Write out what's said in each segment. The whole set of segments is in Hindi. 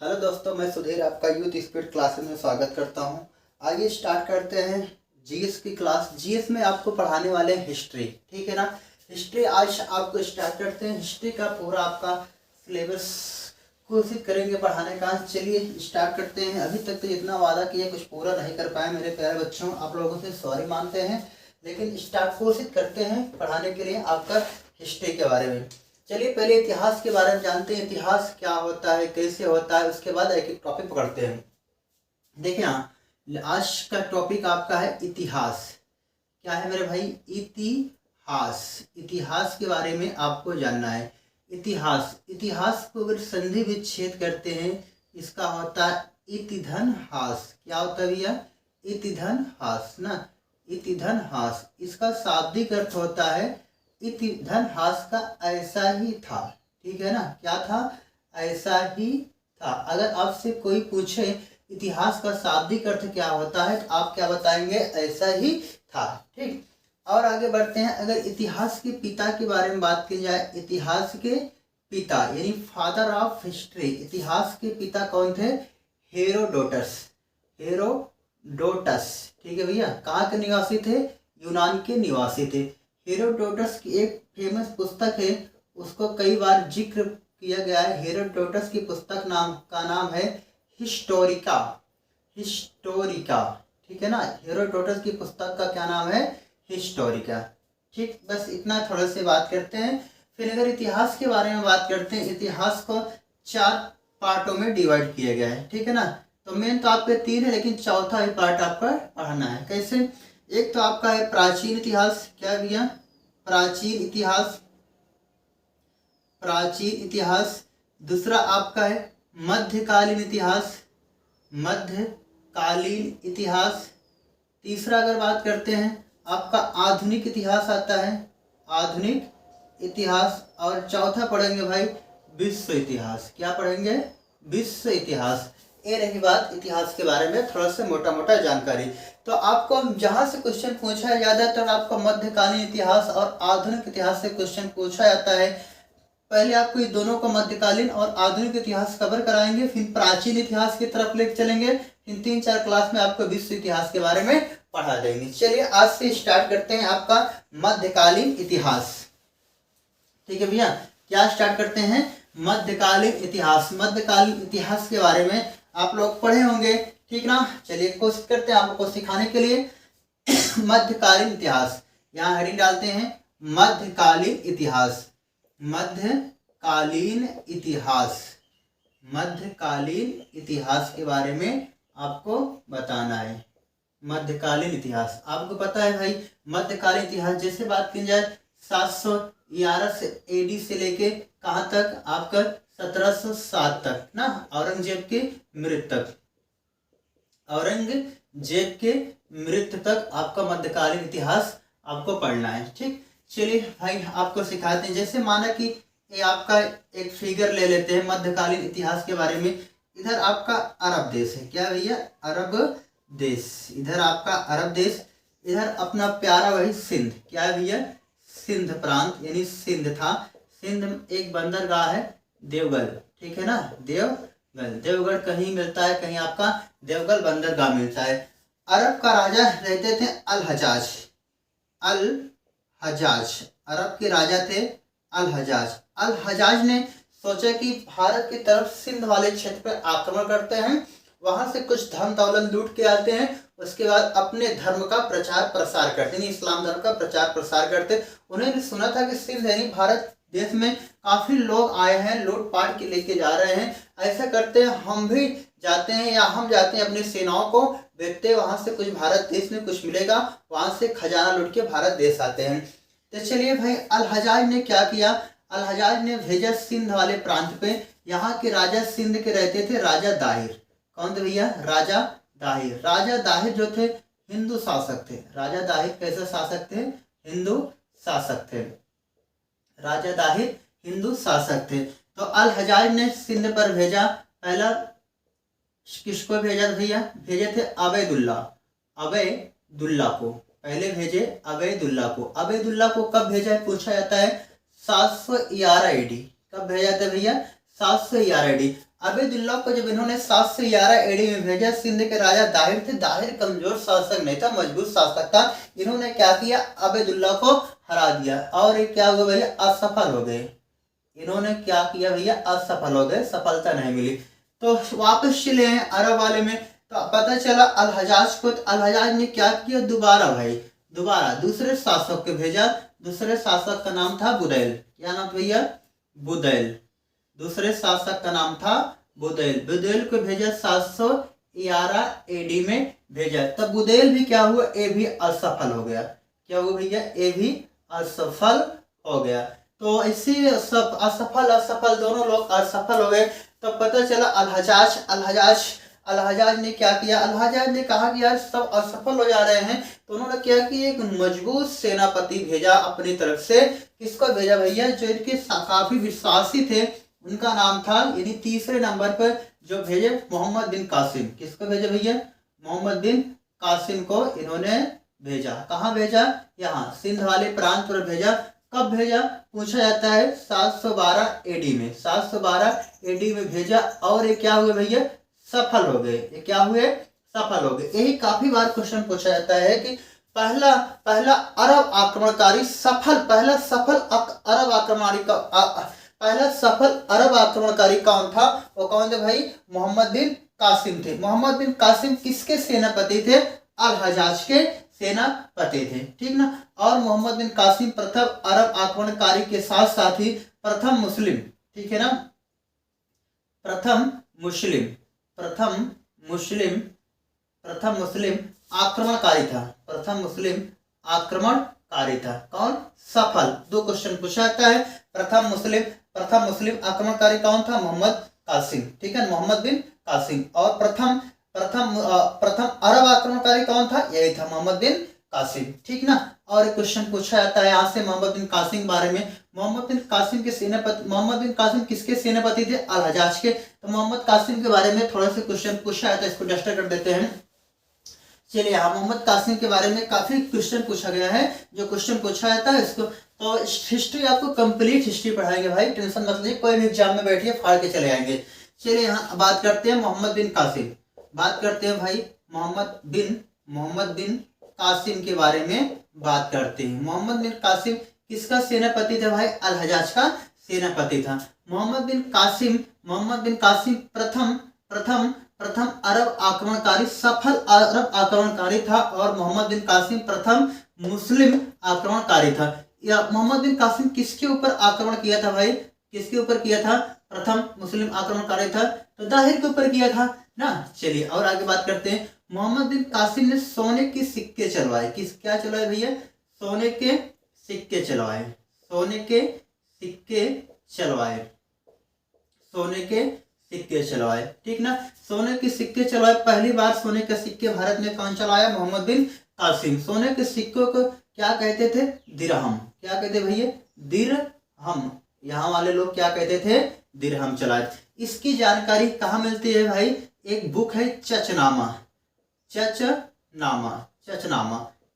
हेलो दोस्तों, मैं सुधीर आपका यूथ स्पीड क्लासेस में स्वागत करता हूं। आइए स्टार्ट करते हैं जीएस की क्लास। जीएस में आपको पढ़ाने वाले हैं हिस्ट्री, ठीक है ना। हिस्ट्री आज आपको स्टार्ट करते हैं। हिस्ट्री का पूरा आपका सिलेबस कोशिश करेंगे पढ़ाने का। चलिए स्टार्ट करते हैं। अभी तक तो जितना वादा किया कुछ पूरा नहीं कर पाए मेरे प्यारे बच्चों, आप लोगों से सॉरी मानते हैं, लेकिन स्टार्ट कोशिश करते हैं पढ़ाने के लिए आपका हिस्ट्री के बारे में। चलिए पहले इतिहास के बारे में जानते हैं। इतिहास क्या होता है, कैसे होता है, उसके बाद एक एक टॉपिक पकड़ते हैं। देखिए आज का टॉपिक आपका है इतिहास। क्या है मेरे भाई? इतिहास। इतिहास के बारे में आपको जानना है। इतिहास को अगर संधि विच्छेद करते हैं इसका होता है इतिधन हास। क्या होता है भैया? इतिधन हास ना। इतिधन हास इसका शाब्दिक अर्थ होता है इतिधन हास का ऐसा ही था। ठीक है ना। क्या था? ऐसा ही था। अगर आपसे कोई पूछे इतिहास का शाब्दिक अर्थ क्या होता है तो आप क्या बताएंगे? ऐसा ही था। ठीक। और आगे बढ़ते हैं। अगर इतिहास के पिता के बारे में बात की जाए, इतिहास के पिता यानी फादर ऑफ हिस्ट्री, इतिहास के पिता कौन थे? हेरोडोटस। हेरोडोटस, ठीक है भैया। कहाँ के निवासी थे? यूनान के निवासी थे। हेरोडोटस की एक फेमस पुस्तक है, उसको कई बार जिक्र किया गया है। हेरोडोटस की पुस्तक का नाम है हिस्टोरिका। हिस्टोरिका, ठीक है ना। हेरोडोटस की पुस्तक का क्या नाम है? हिस्टोरिका। ठीक, बस इतना थोड़ा से बात करते हैं। फिर अगर इतिहास के बारे में बात करते हैं, इतिहास को 4 पार्टों में डिवाइड किया गया है, ठीक है ना। तो मेन तो आपके 3 है, लेकिन चौथा ही पार्ट आपका पढ़ना है। कैसे? एक तो आपका है प्राचीन इतिहास। क्या भैया? प्राचीन इतिहास। प्राचीन इतिहास। दूसरा आपका है मध्यकालीन इतिहास। मध्यकालीन इतिहास। तीसरा अगर बात करते हैं आपका आधुनिक इतिहास आता है, आधुनिक इतिहास। और चौथा पढ़ेंगे भाई विश्व इतिहास। क्या पढ़ेंगे? विश्व इतिहास। ये रही बात इतिहास के बारे में थोड़ा सा मोटा मोटा जानकारी। तो आपको जहां से क्वेश्चन पूछा है ज्यादातर आपको मध्यकालीन इतिहास और आधुनिक इतिहास से क्वेश्चन पूछा जाता है। पहले आपको ये दोनों को मध्यकालीन और आधुनिक इतिहास कवर कराएंगे, फिर प्राचीन इतिहास की तरफ लेकर चलेंगे, फिर 3-4 क्लास में आपको विश्व इतिहास के बारे में पढ़ा देंगे। चलिए आज से स्टार्ट करते हैं आपका मध्यकालीन इतिहास। ठीक है भैया। क्या स्टार्ट करते हैं? मध्यकालीन इतिहास। मध्यकालीन इतिहास के बारे में आप लोग पढ़े होंगे, ठीक ना। चलिए कोशिश करते हैं आप लोग को सिखाने के लिए। मध्यकालीन इतिहास, यहाँ हेडिंग डालते हैं मध्यकालीन इतिहास। मध्यकालीन इतिहास। मध्यकालीन इतिहास के बारे में आपको बताना है। मध्यकालीन इतिहास आपको पता है भाई। मध्यकालीन इतिहास जैसे बात की जाए 711 से एडी से लेके कहाँ तक? आपका 1707 तक ना, औरंगजेब के मृत्यु तक। औरंगजेब के मृत्यु तक आपका मध्यकालीन इतिहास आपको पढ़ना है। ठीक, चलिए भाई आपको सिखाते हैं। जैसे माना कि ये आपका एक फिगर ले लेते हैं मध्यकालीन इतिहास के बारे में। इधर आपका अरब देश है। क्या भैया? अरब देश। इधर आपका अरब देश, इधर अपना प्यारा वही सिंध। क्या है भैया? सिंध प्रांत यानी सिंध था। सिंध एक बंदरगाह है देवगढ़, ठीक है ना। देवगढ़ कहीं मिलता है, कहीं आपका देवगढ़ बंदरगाह मिलता है। अरब का राजा रहते थे अल हजाज। अल हजाज अरब के राजा थे अल हजाज। अल हजाज ने सोचा कि भारत की तरफ सिंध वाले क्षेत्र पर आक्रमण करते हैं, वहां से कुछ धन दौलत लूट के आते हैं, उसके बाद अपने धर्म का प्रचार प्रसार करते हैं, इस्लाम धर्म का प्रचार प्रसार करते। उन्हें भी सुना था कि सिंध यानी भारत देश में काफी लोग आए हैं, लूटपाट के लेके जा रहे हैं, ऐसा करते हैं हम भी जाते हैं, या हम जाते हैं अपनी सेनाओं को देखते हैं, वहां से कुछ भारत देश में कुछ मिलेगा, वहां से खजाना लूट के भारत देश आते हैं। तो चलिए भाई अल हजाज ने क्या किया? अल हजाज ने भेजा सिंध वाले प्रांत पे। यहाँ के राजा सिंध के रहते थे राजा दाहिर। कौन थे भैया? राजा दाहिर। राजा दाहिर जो थे हिंदू शासक थे। राजा दाहिर कैसे शासक थे? हिंदू शासक थे। राजा दाहिर हिंदू शासक थे। तो अल हजाज ने सिंध पर भेजा। पहला किसको भेजा भैया? भेजे थे अबैदुल्ला। अबैदुल्ला को पहले भेजे। अबैदुल्ला को। अबैदुल्ला को कब भेजा है पूछा जाता है? 711 एडी। कब भेजा था भैया? 711 एडी। अबेदुल्ला को जब इन्होंने 711 एडी में भेजा, सिंध के राजा दाहिर थे। दाहिर कमजोर शासक नहीं था, मजबूत शासक था। इन्होंने क्या किया, अबेदुल्ला को हरा दिया और ये क्या हुआ भैया, असफल हो गए। इन्होंने क्या किया भैया, असफल हो गए, सफलता नहीं मिली। तो वापस चले हैं अरब वाले में, तो पता चला अल हजाज को, अल हजाज ने क्या किया, दोबारा भाई दोबारा दूसरे शासक को भेजा। दूसरे शासक का नाम था बुदैल। क्या नाम भैया, बुदैल। दूसरे शासक का नाम था बुदैल। बुदैल को भेजा 711 एडी में भेजा। तब बुदैल भी क्या हुआ, ए भी असफल हो गया। क्या हुआ भैया, ए भी असफल हो गया। तो इसी सब असफल असफल दोनों लोग असफल हो गए। तब पता चला अल हजाज ने क्या किया, अल हजाज ने कहा कि यार सब असफल हो जा रहे हैं, तो उन्होंने क्या किया, एक मजबूत सेनापति भेजा अपनी तरफ से। किसको भेजा भैया, जो इनके काफी विश्वासी थे, उनका नाम था, यानी तीसरे नंबर पर जो भेजे, मोहम्मद बिन कासिम। किसको भेजा भैया, मोहम्मद बिन कासिम को इन्होंने भेजा। कहाँ भेजा, यहाँ सिंध वाले प्रांत पर भेजा। कब भेजा, पूछा जाता है 712 एडी में। 712 एडी में भेजा और ये क्या हुए भैया, सफल हो गए। ये क्या हुए, सफल हो गए। यही काफी बार क्वेश्चन पूछा जाता है कि पहला अरब आक्रमणकारी पहला सफल अरब आक्रमणकारी कौन था, वो कौन थे भाई, मोहम्मद बिन कासिम थे। मोहम्मद बिन कासिम किसके सेनापति थे, अल हजाज के सेनापति थे, ठीक ना। और मोहम्मद बिन कासिम प्रथम अरब आक्रमणकारी के साथ साथ ही प्रथम मुस्लिम, ठीक है ना, प्रथम मुस्लिम आक्रमणकारी था। प्रथम मुस्लिम आक्रमणकारी था। कौन, सफल। दो क्वेश्चन पूछा जाता है। प्रथम मुस्लिम आक्रमणकारी कौन था, मोहम्मद कासिम, ठीक है, मोहम्मद बिन कासिम। और प्रथम अरब आक्रमणकारी कौन था, यही था, मोहम्मद बिन कासिम, ठीक ना। और एक क्वेश्चन पूछा जाता है यहाँ से मोहम्मद बिन कासिम के बारे में। मोहम्मद बिन कासिम किसके सेनापति थे, अल हजाज के। तो मोहम्मद कासिम के बारे में थोड़ा सा क्वेश्चन पूछा जाता है, इसको डस्टर कर देते हैं। चलिए, यहाँ मोहम्मद कासिम के बारे में काफी क्वेश्चन पूछा गया है। जो क्वेश्चन पूछा जाता है इसको, तो हिस्ट्री आपको कंप्लीट हिस्ट्री पढ़ाएंगे भाई, टेंशन मत लीजिए, कोई भी एग्जाम में बैठिए फाड़ के चले आएंगे। चलिए, यहाँ बात करते हैं मोहम्मद बिन कासिम। बात करते हैं भाई मोहम्मद बिन कासिम के बारे में बात करते हैं। मोहम्मद बिन कासिम किसका सेनापति था भाई, अल हजाज का सेनापति था। मोहम्मद बिन कासिम प्रथम अरब आक्रमणकारी, सफल अरब आक्रमणकारी था। और मोहम्मद बिन कासिम प्रथम मुस्लिम आक्रमणकारी था। या मोहम्मद बिन कासिम किसके ऊपर आक्रमण किया था भाई, किसके ऊपर किया था, प्रथम मुस्लिम आक्रमणकारी था, तो दाहिर के ऊपर किया था ना। चलिए और आगे बात करते हैं। मोहम्मद बिन कासिम ने सोने के सिक्के चलवाए। क्या चलवाए भैया, सोने के सिक्के चलवाए। सोने के सिक्के चलवाए, ठीक ना। सोने के सिक्के चलवाए। पहली बार सोने के सिक्के भारत में कौन चलाया, मोहम्मद बिन कासिम। सोने के सिक्कों को क्या कहते थे, दिरहम। क्या कहते भैया, दिरहम। यहाँ वाले लोग क्या कहते थे, दिरहम चलाए। इसकी जानकारी कहाँ मिलती है भाई, एक बुक है चचनामा,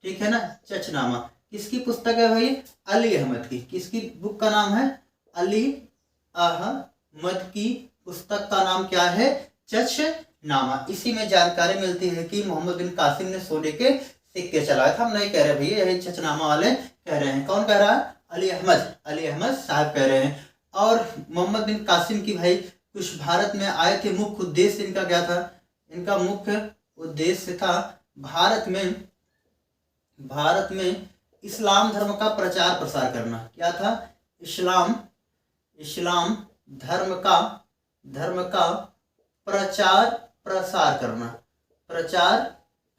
ठीक है ना, चचनामा। किसकी पुस्तक है भाई, अली अहमद की। किसकी बुक का नाम है, अली अहमद की पुस्तक का नाम क्या है, चचनामा। इसी में जानकारी मिलती है कि मोहम्मद बिन कासिम ने सोने के सिक्के चलाए थे। हम नहीं कह रहे भैया, यही चचनामा वाले कह रहे हैं। कौन कह रहा है, अली अहमद साहब कह रहे हैं। और मोहम्मद बिन कासिम की भाई कुछ भारत में आए थे। मुख्य उद्देश्य इनका क्या था, इनका मुख्य उद्देश्य था भारत में इस्लाम धर्म का प्रचार प्रसार करना। क्या था, इस्लाम धर्म का प्रचार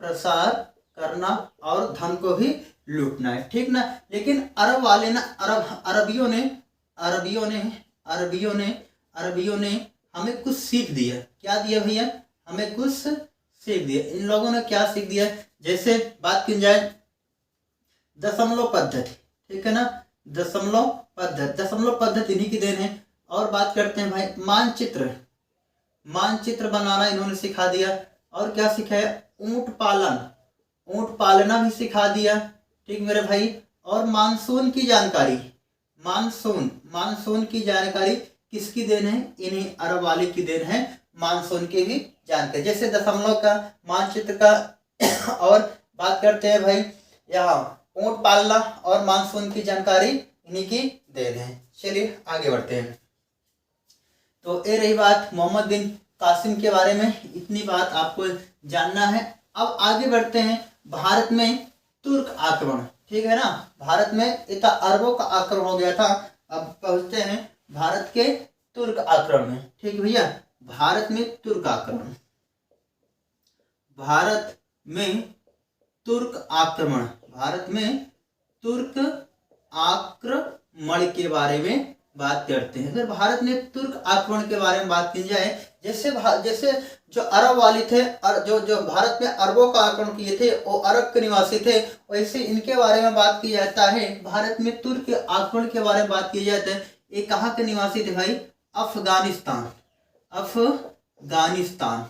प्रसार करना और धन को भी लूटना है, ठीक ना। लेकिन अरबियों ने हमें कुछ सीख दिया। क्या दिया भैया, हमें कुछ सीख दिया। इन लोगों ने क्या सीख दिया, जैसे बात की जाए दशमलव पद्धति, ठीक है ना, दशमलव पद्धति इन्हीं की देन है। और बात करते हैं भाई मानचित्र बनाना इन्होंने सिखा दिया। और क्या सिखाया, ऊंट पालना भी सिखा दिया, ठीक मेरे भाई। और मानसून की जानकारी किसकी देन है? इन्हीं अरब वाली की देन है, मानसून की भी जानकारी। जैसे दशमलव का, मानचित्र का और बात करते हैं भाई यहाँ ऊंट पालना और मानसून की जानकारी इन्हीं की देन है। चलिए आगे बढ़ते हैं। तो ये रही बात मोहम्मद बिन कासिम के बारे में, इतनी बात आपको जानना है। अब आगे बढ़ते हैं भारत में तुर्क आक्रमण, ठीक है ना। भारत में इतना अरबों का आक्रमण हो गया था, अब पहुंचते हैं भारत के तुर्क आक्रमण में, ठीक है भैया। भारत में तुर्क आक्रमण, भारत में तुर्क आक्रमण, भारत में तुर्क आक्रमण के बारे में बात करते हैं। अगर भारत में तुर्क आक्रमण के बारे में बात की जाए, जैसे जो अरब वाली थे और जो भारत में अरबों का आक्रमण किए थे वो अरब के निवासी थे, वैसे इनके बारे में बात की जाता है। भारत में तुर्क आक्रमण के बारे में बात की जाती है। ये कहाँ के निवासी थे भाई? अफगानिस्तान, अफगानिस्तान।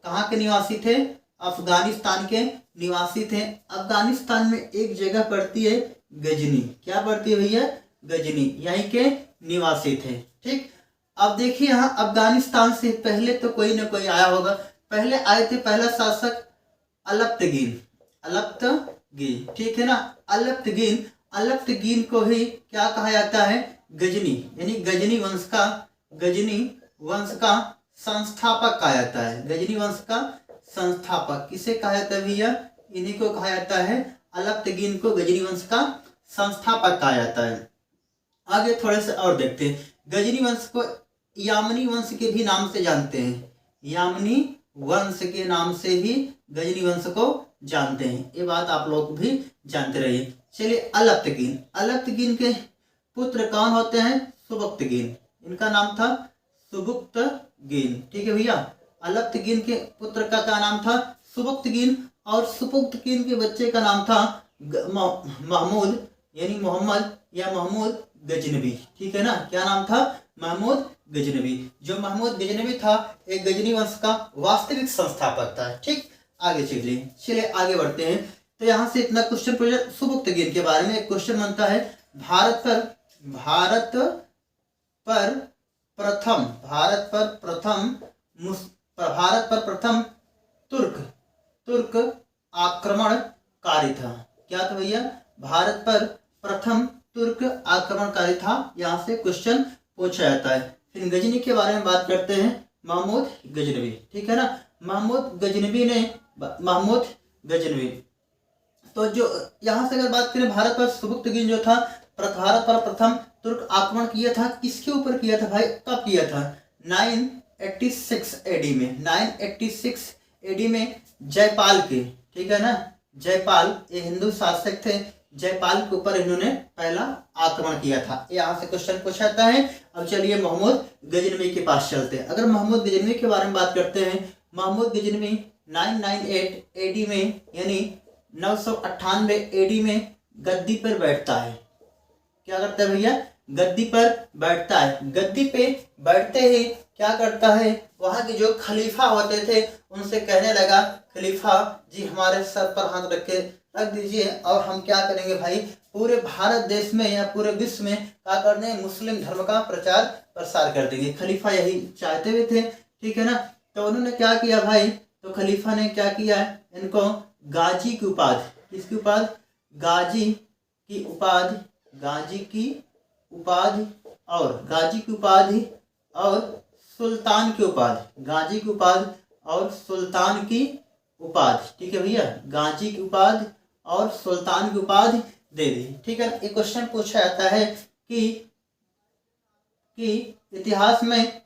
कहाँ के निवासी थे? अफगानिस्तान के निवासी थे। अफगानिस्तान में एक जगह पड़ती है गजनी, क्या पड़ती है भैया? गजनी, यहीं के निवासी थे, ठीक। अब देखिए यहाँ अफगानिस्तान से पहले तो कोई ना कोई आया होगा। पहले आए थे पहला शासक अलप्तगीन, अलप्तगीन, ठीक है ना। अलप्तगीन, अलप्तगीन को ही क्या कहा जाता है? गजनी, यानी गजनी वंश का संस्थापक कहा जाता है। गजनी वंश का संस्थापक किसे कहा जाता है भैया? इन्हीं को कहा जाता है, अलप्तगीन को गजनी वंश का संस्थापक कहा जाता है। आगे थोड़े से और देखते हैं। गजनी वंश को यामनी वंश के भी नाम से जानते हैं, यामनी वंश के नाम से भी गजनी वंश को जानते हैं। ये बात आप लोग भी जानते रहिए। चलिए अलप्तगीन, अलप्तगीन के पुत्र कौन होते हैं? सुबुक्तगीन, इनका नाम था सुबुक्तगीन, ठीक है भैया। अलप्तगीन के पुत्र का क्या नाम था? सुबुक्तगीन। और सुबुक्तगीन के बच्चे का नाम था महमूद, यानी मोहम्मद या महमूद गजनवी, ठीक है ना। क्या नाम था? महमूद गजनवी। जो महमूद गजनवी था एक गजनी वंश का वास्तविक संस्थापक था, ठीक। आगे चलिए आगे बढ़ते हैं। तो यहाँ से इतना क्वेश्चन पूछा सुबुक्तगीन के बारे में। एक क्वेश्चन बनता है, भारत पर प्रथम तुर्क आक्रमणकारी था। क्या था भैया? भारत पर प्रथम तुर्क आक्रमणकारी था। यहाँ से क्वेश्चन पूछा जाता है। फिर गजनी के बारे में बात करते हैं, महमूद गजनवी, ठीक है ना। महमूद गजनवी। तो जो यहाँ से अगर बात करें, भारत पर सुबुक्तगीन जो था, भारत पर प्रथम तुर्क आक्रमण किया था। किसके ऊपर किया था भाई? कब किया था? 986 एडी में, 986 एडी में जयपाल के, ठीक है ना। जयपाल ये हिंदू शासक थे, जयपाल के ऊपर इन्होंने पहला आक्रमण किया था। यहाँ से क्वेश्चन पूछा जाता है। अब चलिए महमूद गजनवी के पास चलते हैं। अगर महमूद गजनवी के बारे में बात करते हैं, महमूद गजनवी 998 एडी में, यानी 998 एडी में गद्दी पर बैठता है। क्या करता है भैया? गद्दी पर बैठता है। गद्दी पे बैठते ही क्या करता है? वहां के जो खलीफा होते थे उनसे कहने लगा, खलीफा जी हमारे सर पर हाथ रख दीजिए और हम क्या करेंगे भाई, पूरे भारत देश में या पूरे विश्व में क्या करने? मुस्लिम धर्म का प्रचार प्रसार कर देंगे। खलीफा यही चाहते हुए थे, ठीक है ना। तो उन्होंने क्या किया भाई? तो खलीफा ने क्या किया? इनको गाजी की उपाधि, किसकी उपाधि? गाजी की उपाधि, गाजी की उपाधि और सुल्तान की उपाधि, गाजी की उपाधि और सुल्तान की उपाधि, ठीक है भैया। गाजी की उपाधि और सुल्तान की उपाधि दे दी, ठीक है। एक क्वेश्चन पूछा जाता है कि इतिहास में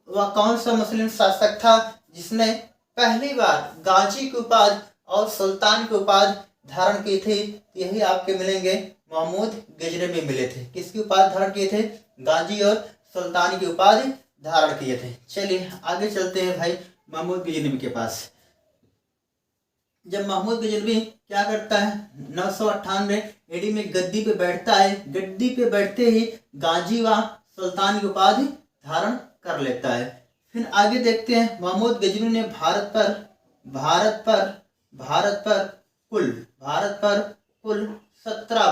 वह कौन सा मुस्लिम शासक था जिसने पहली बार गाजी की उपाधि और सुल्तान की उपाधि धारण की थी? यही आपके मिलेंगे, महमूद गजनवी मिले थे। किसकी उपाधि धारण किए थे? गाजी और सुल्तान की उपाधि धारण किए थे। चलिए आगे चलते हैं भाई महमूद गजनवी के पास। जब महमूद गजनवी क्या करता है? 998 एडी में गद्दी पे बैठता है। गद्दी पे बैठते ही गाजी व सुल्तान की उपाधि धारण कर लेता है। फिर आगे देखते हैं, महमूद गजनवी ने भारत पर कुल 17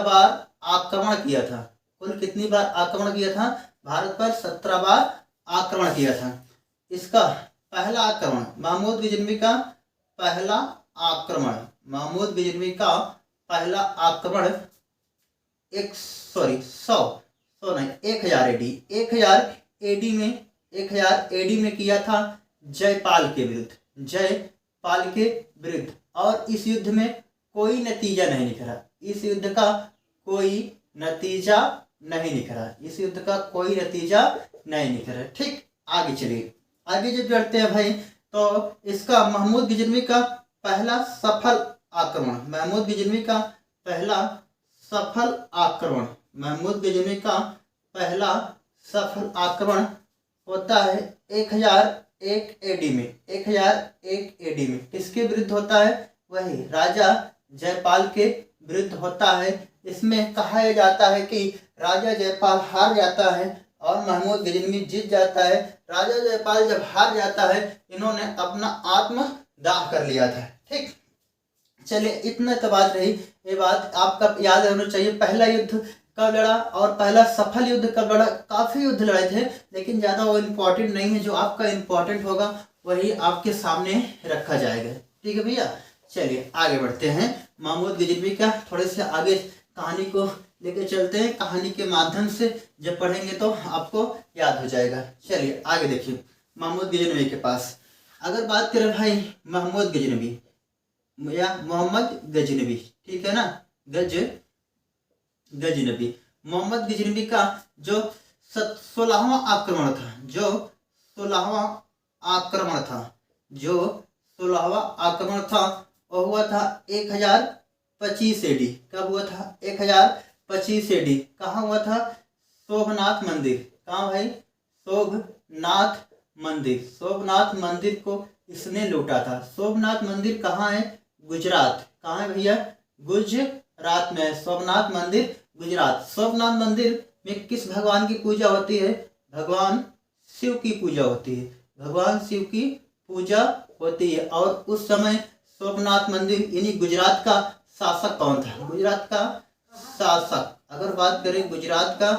बार आक्रमण किया था। कुल कितनी बार आक्रमण किया था? भारत पर 17 बार आक्रमण किया था। इसका पहला आक्रमण, महमूद गजनवी का पहला आक्रमण, महमूद गजनवी का पहला आक्रमण 1000 एडी, 1000 एडी में किया था जयपाल के विरुद्ध। और इस युद्ध में कोई नतीजा नहीं निकला, इस युद्ध का कोई नतीजा नहीं निकला। ठीक, आगे चलिए, आगे जब बढ़ते हैं भाई, तो इसका महमूद गजनवी का पहला सफल आक्रमण, महमूद गजनवी का पहला सफल आक्रमण होता है 1001 एडी में, 1001 एडी में। किसके विरुद्ध होता है? वही राजा जयपाल के विरुद्ध होता है। इसमें कहा जाता है कि राजा जयपाल हार जाता है और महमूद गजनवी जीत जाता है। राजा जयपाल जब हार जाता है, इन्होंने अपना आत्मदाह कर लिया था। ठीक, चलिए, इतना तो बात रही। ये बात आपका याद होना चाहिए, पहला युद्ध कब लड़ा और पहला सफल युद्ध कब लड़ा। काफी युद्ध लड़े थे, लेकिन ज्यादा वो इम्पोर्टेंट नहीं है। जो आपका इम्पोर्टेंट होगा वही आपके सामने रखा जाएगा। ठीक है भैया, चलिए आगे बढ़ते हैं। महमूद गजनवी का थोड़े से आगे कहानी को लेकर चलते हैं। कहानी के माध्यम से जब पढ़ेंगे तो आपको याद हो जाएगा। चलिए आगे देखिए, महमूद गजनवी के पास अगर बात करें भाई, महमूद गजनवी या मोहम्मद गजनवी, ठीक है ना, गजनवी, मोहम्मद गजनवी का जो 16वां आक्रमण था, वो हुआ था 1025 एडी। कब हुआ था? 1025 एडी। कहाँ हुआ था? सोमनाथ मंदिर। कहाँ भाई? सोमनाथ मंदिर को इसने लूटा था। सोमनाथ मंदिर कहाँ है? गुजरात। कहाँ है भैया? गुजरात में है सोमनाथ मंदिर, गुजरात। सोमनाथ मंदिर में किस भगवान की पूजा होती है? भगवान शिव की पूजा होती है। और उस समय सोमनाथ मंदिर यानी गुजरात का शासक कौन था? गुजरात का शासक, अगर बात करें, गुजरात का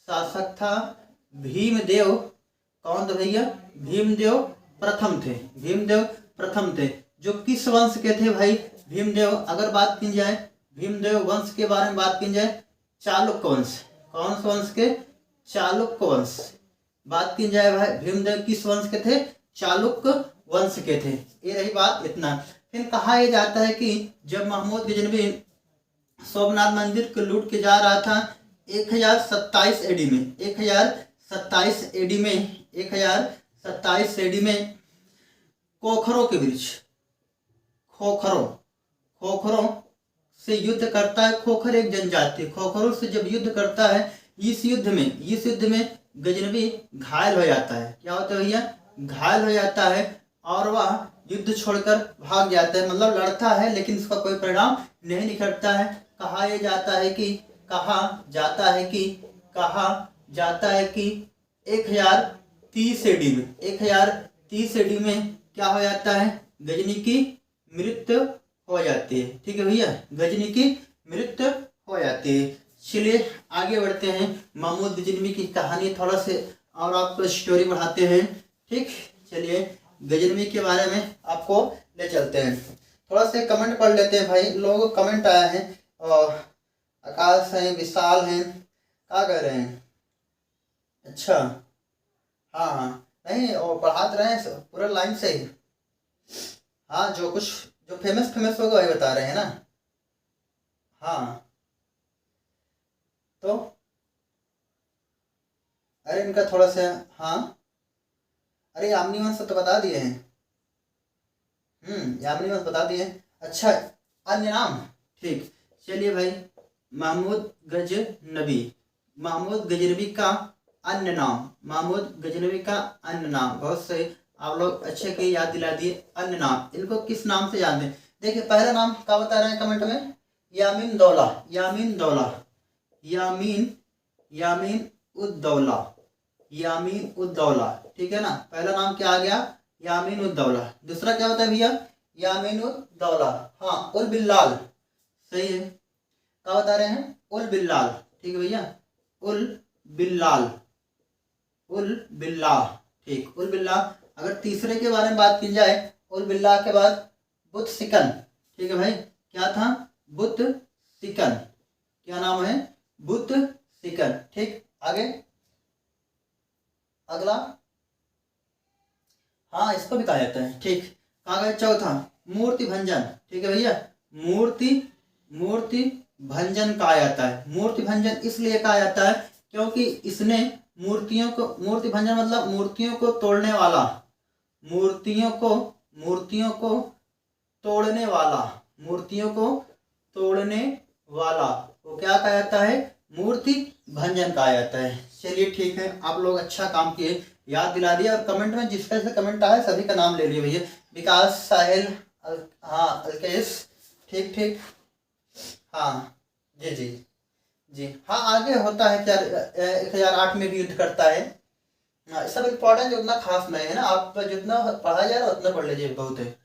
शासक था भीमदेव। कौन था भैया? भीमदेव प्रथम थे। जो किस वंश के थे भाई? भीमदेव। अगर बात की जाए भीमदेव वंश के बारे में बात की जाए, चालुक्य वंश। कौन से वंश के? चालुक्य वंश। बात की जाए भाई, भीमदेव किस वंश के थे? चालुक्य वंश के थे। ये रही बात, इतना। फिर कहा यह जाता है कि जब महमूद गजनवी सोमनाथ मंदिर को लूट के जा रहा था 1027 एडी में, 1027 एडी में खोखरों के वृक्ष, खोखरों से युद्ध करता है। खोखर एक जनजाति, खोखरों से जब युद्ध करता है, इस युद्ध में गजनवी घायल हो जाता है। क्या होता है भैया? घायल हो जाता है और वह युद्ध छोड़कर भाग जाता है। मतलब लड़ता है लेकिन उसका कोई परिणाम नहीं निकलता है। कहा जाता है कि 1030 एडी में क्या हो जाता है? गजनी की मृत्यु हो जाती है। ठीक है भैया, गजनी की मृत्यु हो जाती है। चलिए आगे बढ़ते हैं। महमूद गजनवी की कहानी थोड़ा से और आपको स्टोरी बढ़ाते हैं। ठीक, चलिए गजनवी के बारे में आपको ले चलते हैं। थोड़ा से कमेंट पढ़ लेते हैं भाई। लोग कमेंट आया है, और आकाश है, विशाल है, क्या कह रहे हैं? अच्छा, हाँ, नहीं वो पढ़ा रहे हैं पूरा लाइन से ही। हाँ, जो फेमस होगा वही बता रहे हैं ना। हाँ, तो अरे इनका थोड़ा सा, हाँ, अरे यामिनी वंश तो बता दिए हैं। यामिनी वंश बता दिए। अच्छा, अन्य नाम। ठीक, चलिए भाई, महमूद गजनवी का अन्य नाम, बहुत सही, आप लोग अच्छे के याद दिला दिए। अन्य नाम, इनको किस नाम से जानते हैं? देखिए, पहला नाम क्या बता रहे हैं कमेंट में? यामीन उद दौला। ठीक है ना, पहला नाम क्या आ गया? यामीन उद दौला। दूसरा क्या होता है भैया? यामीन उद दौला, हाँ, उल बिल्लाल। सही है, क्या बता रहे हैं? उल बिल्लाल। ठीक है भैया, उल बिल्लाल, उल बिल्लाह, ठीक, उल बिल्लाह। अगर तीसरे के बारे में बात की जाए, उल बिल्लाह के बाद बुत सिकन, ठीक है भाई, क्या था, बुत सिकन, क्या नाम है, बुत सिकन, ठीक। आगे अगला, हाँ इसको भी कहा जाता है, ठीक। कहा गया चौथा, मूर्ति भंजन, ठीक है भैया, मूर्ति मूर्ति भंजन कहा जाता है। मूर्ति भंजन इसलिए कहा जाता है क्योंकि इसने मूर्तियों को, मूर्ति भंजन मतलब मूर्तियों को तोड़ने वाला, मूर्तियों को तोड़ने वाला, मूर्तियों को तोड़ने वाला, वो क्या कहा जाता है, मूर्ति भंजन कहा जाता है। चलिए ठीक है, आप लोग अच्छा काम किए, याद दिला दिया। और कमेंट में जिसका से कमेंट आया सभी का नाम ले लिए भैया, विकास, साहिल, हाँ अलकेश, ठीक ठीक, हाँ जी जी जी, हाँ आगे होता है क्या, 1008 में भी युद्ध करता है। हाँ सब इम्पोर्टेंट, उतना खास नहीं है ना, आप जितना पढ़ा जा रहा है उतना पढ़ लीजिए, बहुत है।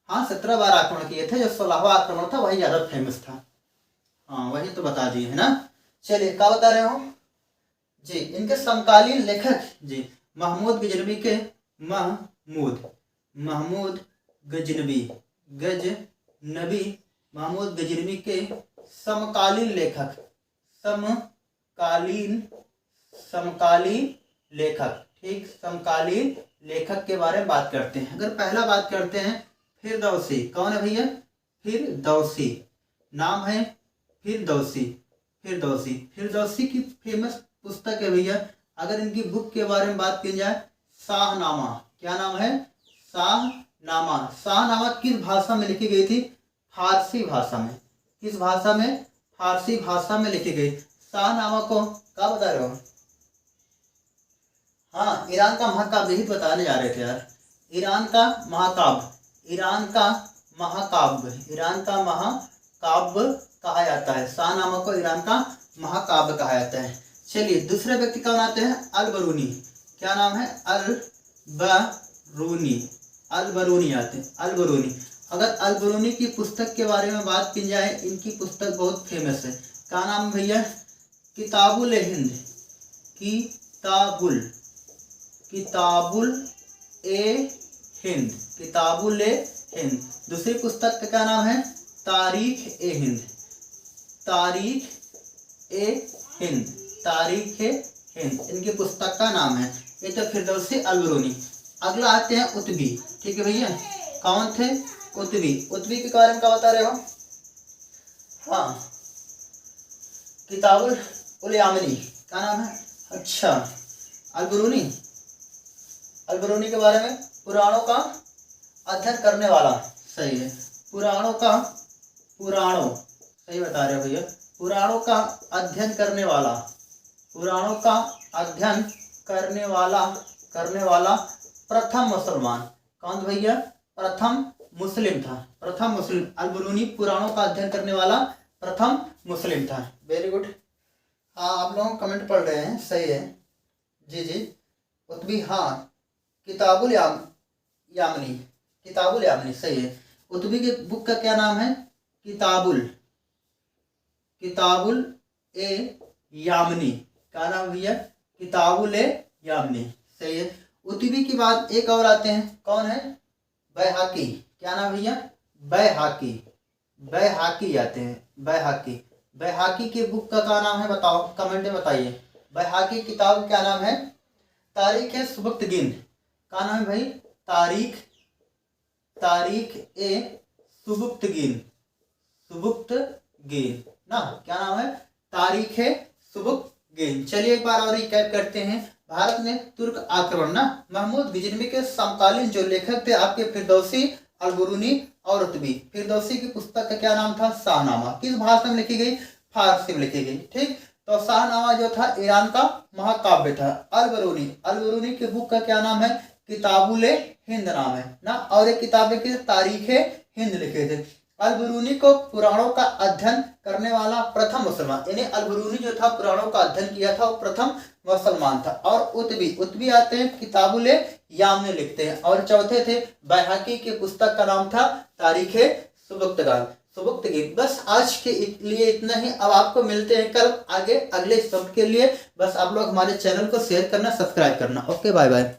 हाँ 17 बार आक्रमण किए थे, जो 16वां आक्रमण था वही ज्यादा फेमस था। हाँ वही तो बता दिए है ना। चलिए क्या बता रहे हो जी, इनके समकालीन लेखक जी, महमूद गजनबी के, महमूद गजनबी महमूद गजनबी के समकालीन लेखक, समकालीन लेखक, ठीक, समकालीन लेखक के बारे में बात करते हैं। अगर पहला बात करते हैं फिरदौसी, कौन है भैया, फिरदौसी, नाम है फिरदौसी की फेमस पुस्तक है भैया। अगर इनकी बुक के बारे में बात की जाए, शाहनामा, क्या नाम है, शाहनामा। शाहनामा किस भाषा में लिखी गई थी, फारसी भाषा में, किस भाषा में, फारसी भाषा में लिखी गई। शाहनामा को क्या बता रहे हो, हाँ ईरान का महाकाव्य ही बताने जा रहे थे यार, ईरान का महाकाव्य कहा जाता है। शाहनामा को ईरान का महाकाव्य कहा जाता है। चलिए दूसरे व्यक्ति कौन आते हैं, अल-बरूनी, क्या नाम है, अल-बरूनी आते हैं, अल-बरूनी। अगर अल-बरूनी की पुस्तक के बारे में बात की जाए, इनकी पुस्तक बहुत फेमस है, क्या नाम है भैया, किताबुल हिंद, किताबुल ए हिंद। दूसरी पुस्तक का क्या नाम है, तारीख ए हिंद, इनकी पुस्तक का नाम है। ये तो फिरदौसी, अल-बरूनी। अगला आते हैं उतबी, ठीक है भैया, कौन थे, उतबी के बारे में क्या बता रहे हो, हाँ किताबुल उल यामनी, क्या नाम है, अच्छा अल-बरूनी के बारे में, पुराणों का अध्ययन करने वाला, सही है, पुराणों सही बता रहे हो भैया, पुराणों का अध्ययन करने वाला प्रथम मुसलमान, कौन भैया, प्रथम मुस्लिम। अल-बरूनी पुराणों का अध्ययन करने वाला प्रथम मुस्लिम था। वेरी गुड, हाँ आप लोग कमेंट पढ़ रहे हैं, सही है जी जी। उतबी, हाँ किताबुल यामनी, सही है। उतबी की बुक का क्या नाम है, किताबुल ए यामनी, क्या नाम भैया, किताबुल ए यामनी, सही है। उतबी की बात एक और आते हैं, कौन है, बैहाकी, क्या नाम भैया, बैहाकी आते हैं, बैहाकी की बुक का क्या नाम है, बताओ कमेंट में बताइए। बैहाकी किताब क्या नाम है, तारीख ए सुबक्तगीन, क्या नाम है भाई, तारीख ए सुबक्तगीन ना, क्या नाम है, तारीख ए सुबक्तगीन। चलिए एक बार और रिकैप करते हैं। भारत में तुर्क आक्रमण ना, महमूद गजनबी के समकालीन जो लेखक थे आपके फिरदौसी, अल-बरूनी और उतबी। फिरदौसी की पुस्तक का क्या नाम था, शाहनामा, किस भाषा में लिखी गई, फारसी में लिखी गई, ठीक। तो शाहनामा जो था ईरान का महाकाव्य था। अल-बरूनी की बुक का क्या नाम है, किताबुल हिंद नाम है ना, और एक किताब की तारीख हिंद लिखे थे। अल-बरूनी को पुराणों का अध्ययन करने वाला प्रथम मुसलमान, यानी अल-बरूनी जो था पुराणों का अध्ययन किया था वो प्रथम मुसलमान था। और उतबी आते हैं किताबुल याम में लिखते हैं। और चौथे थे बैहाकी की पुस्तक का नाम था तारीख सुबुक्तगीत। बस आज के लिए इतना ही। अब आपको मिलते हैं कल आगे अगले शब्द के लिए। बस आप लोग हमारे चैनल को शेयर करना, सब्सक्राइब करना। Okay, bye bye.